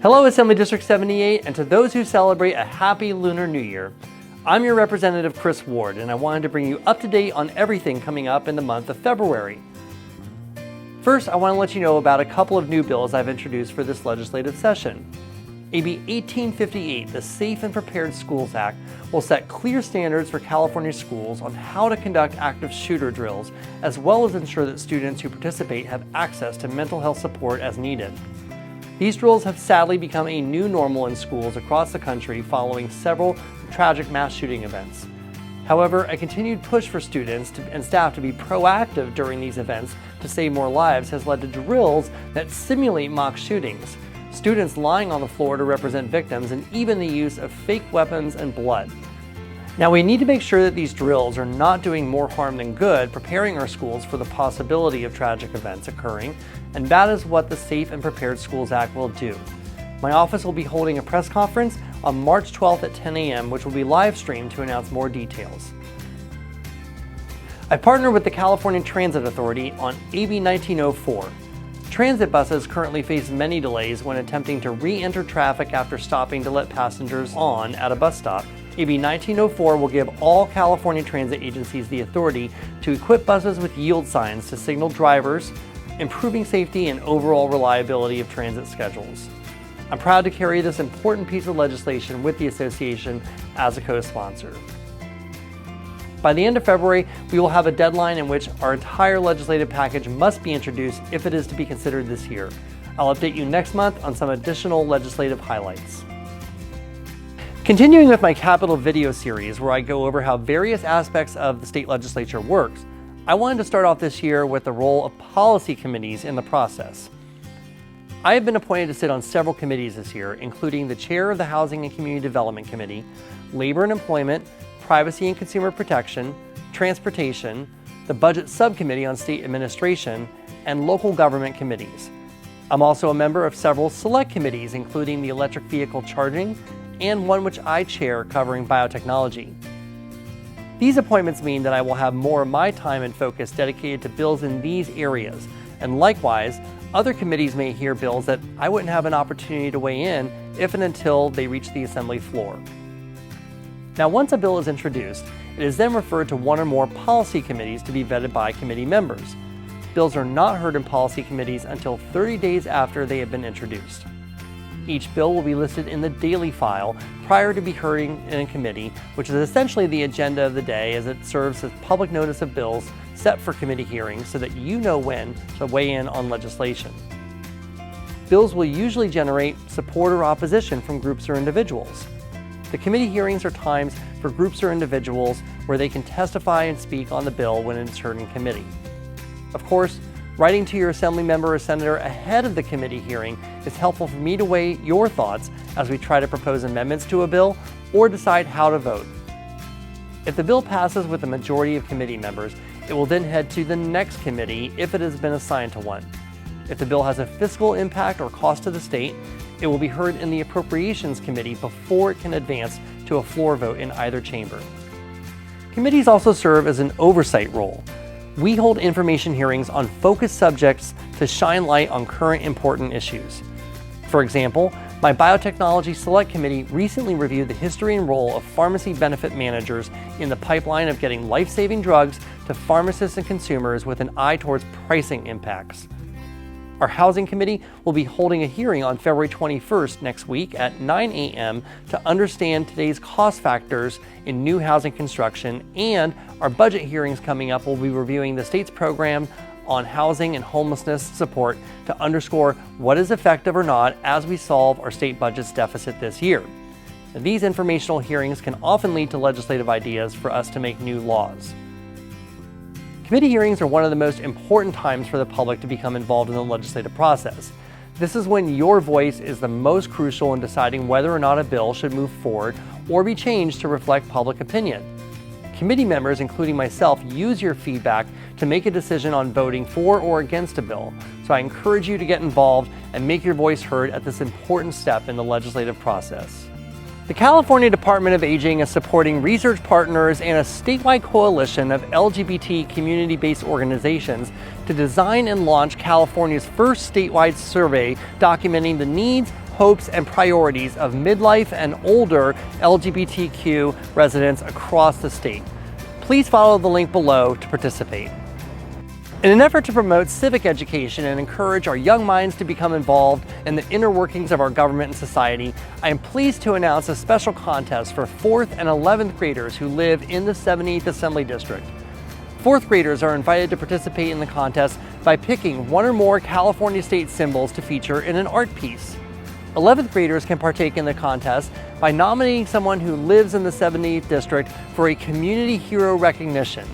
Hello Assembly District 78, and to those who celebrate a happy Lunar New Year. I'm your representative Chris Ward, and I wanted to bring you up to date on everything coming up in the month of February. First, I want to let you know about a couple of new bills I've introduced for this legislative session. AB 1858, the Safe and Prepared Schools Act, will set clear standards for California schools on how to conduct active shooter drills, as well as ensure that students who participate have access to mental health support as needed. These drills have sadly become a new normal in schools across the country following several tragic mass shooting events. However, a continued push for students and staff to be proactive during these events to save more lives has led to drills that simulate mock shootings, students lying on the floor to represent victims, and even the use of fake weapons and blood. Now, we need to make sure that these drills are not doing more harm than good, preparing our schools for the possibility of tragic events occurring, and that is what the Safe and Prepared Schools Act will do. My office will be holding a press conference on March 12th at 10 a.m., which will be live streamed to announce more details. I partnered with the California Transit Authority on AB 1904. Transit buses currently face many delays when attempting to re-enter traffic after stopping to let passengers on at a bus stop. AB 1904 will give all California transit agencies the authority to equip buses with yield signs to signal drivers, improving safety and overall reliability of transit schedules. I'm proud to carry this important piece of legislation with the association as a co-sponsor. By the end of February, we will have a deadline in which our entire legislative package must be introduced if it is to be considered this year. I'll update you next month on some additional legislative highlights. Continuing with my Capitol video series where I go over how various aspects of the state legislature works, I wanted to start off this year with the role of policy committees in the process. I have been appointed to sit on several committees this year, including the chair of the Housing and Community Development Committee, Labor and Employment, Privacy and Consumer Protection, Transportation, the Budget Subcommittee on State Administration, and local government committees. I'm also a member of several select committees, including the Electric Vehicle Charging and one which I chair covering biotechnology. These appointments mean that I will have more of my time and focus dedicated to bills in these areas, and likewise, other committees may hear bills that I wouldn't have an opportunity to weigh in if and until they reach the Assembly floor. Now, once a bill is introduced, it is then referred to one or more policy committees to be vetted by committee members. Bills are not heard in policy committees until 30 days after they have been introduced. Each bill will be listed in the daily file prior to be heard in a committee, which is essentially the agenda of the day as it serves as public notice of bills set for committee hearings so that you know when to weigh in on legislation. Bills will usually generate support or opposition from groups or individuals. The committee hearings are times for groups or individuals where they can testify and speak on the bill when it's heard in committee. Of course, writing to your assembly member or senator ahead of the committee hearing is helpful for me to weigh your thoughts as we try to propose amendments to a bill or decide how to vote. If the bill passes with a majority of committee members, it will then head to the next committee if it has been assigned to one. If the bill has a fiscal impact or cost to the state, it will be heard in the Appropriations Committee before it can advance to a floor vote in either chamber. Committees also serve as an oversight role. We hold information hearings on focused subjects to shine light on current important issues. For example, my Biotechnology Select Committee recently reviewed the history and role of pharmacy benefit managers in the pipeline of getting life-saving drugs to pharmacists and consumers with an eye towards pricing impacts. Our Housing Committee will be holding a hearing on February 21st next week at 9 a.m. to understand today's cost factors in new housing construction, and our budget hearings coming up will be reviewing the state's program on housing and homelessness support to underscore what is effective or not as we solve our state budget's deficit this year. And these informational hearings can often lead to legislative ideas for us to make new laws. Committee hearings are one of the most important times for the public to become involved in the legislative process. This is when your voice is the most crucial in deciding whether or not a bill should move forward or be changed to reflect public opinion. Committee members, including myself, use your feedback to make a decision on voting for or against a bill, so I encourage you to get involved and make your voice heard at this important step in the legislative process. The California Department of Aging is supporting research partners and a statewide coalition of LGBT community-based organizations to design and launch California's first statewide survey documenting the needs, hopes, and priorities of midlife and older LGBTQ residents across the state. Please follow the link below to participate. In an effort to promote civic education and encourage our young minds to become involved in the inner workings of our government and society, I am pleased to announce a special contest for 4th and 11th graders who live in the 78th Assembly District. 4th graders are invited to participate in the contest by picking one or more California state symbols to feature in an art piece. 11th graders can partake in the contest by nominating someone who lives in the 78th District for a community hero recognition.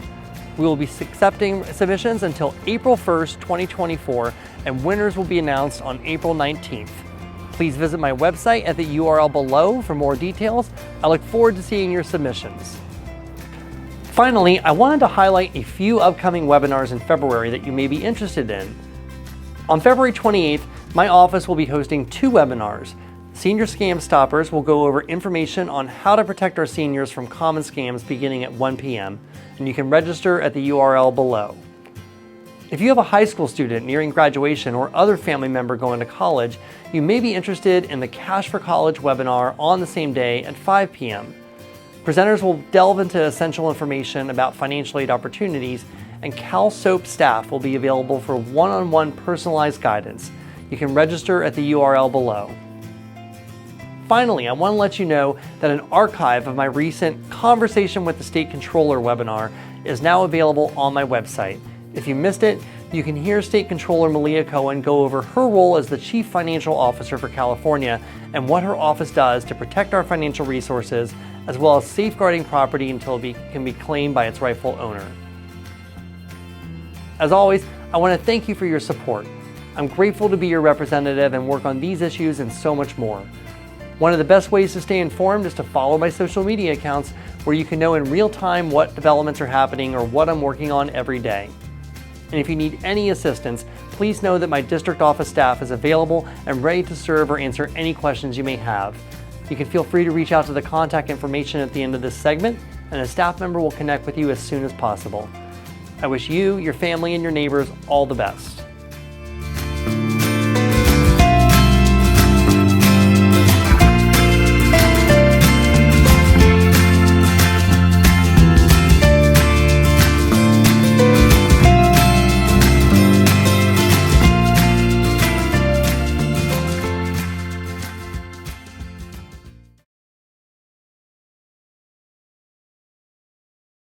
We will be accepting submissions until April 1st, 2024, and winners will be announced on April 19th. Please visit my website at the URL below for more details. I look forward to seeing your submissions. Finally, I wanted to highlight a few upcoming webinars in February that you may be interested in. On February 28th, my office will be hosting 2 webinars. Senior Scam Stoppers will go over information on how to protect our seniors from common scams beginning at 1 p.m., and you can register at the URL below. If you have a high school student nearing graduation or other family member going to college, you may be interested in the Cash for College webinar on the same day at 5 p.m. Presenters will delve into essential information about financial aid opportunities, and CalSOAP staff will be available for one-on-one personalized guidance. You can register at the URL below. Finally, I want to let you know that an archive of my recent Conversation with the State Controller webinar is now available on my website. If you missed it, you can hear State Controller Malia Cohen go over her role as the Chief Financial Officer for California and what her office does to protect our financial resources, as well as safeguarding property until it can be claimed by its rightful owner. As always, I want to thank you for your support. I'm grateful to be your representative and work on these issues and so much more. One of the best ways to stay informed is to follow my social media accounts, where you can know in real time what developments are happening or what I'm working on every day. And if you need any assistance, please know that my district office staff is available and ready to serve or answer any questions you may have. You can feel free to reach out to the contact information at the end of this segment, and a staff member will connect with you as soon as possible. I wish you, your family, and your neighbors all the best.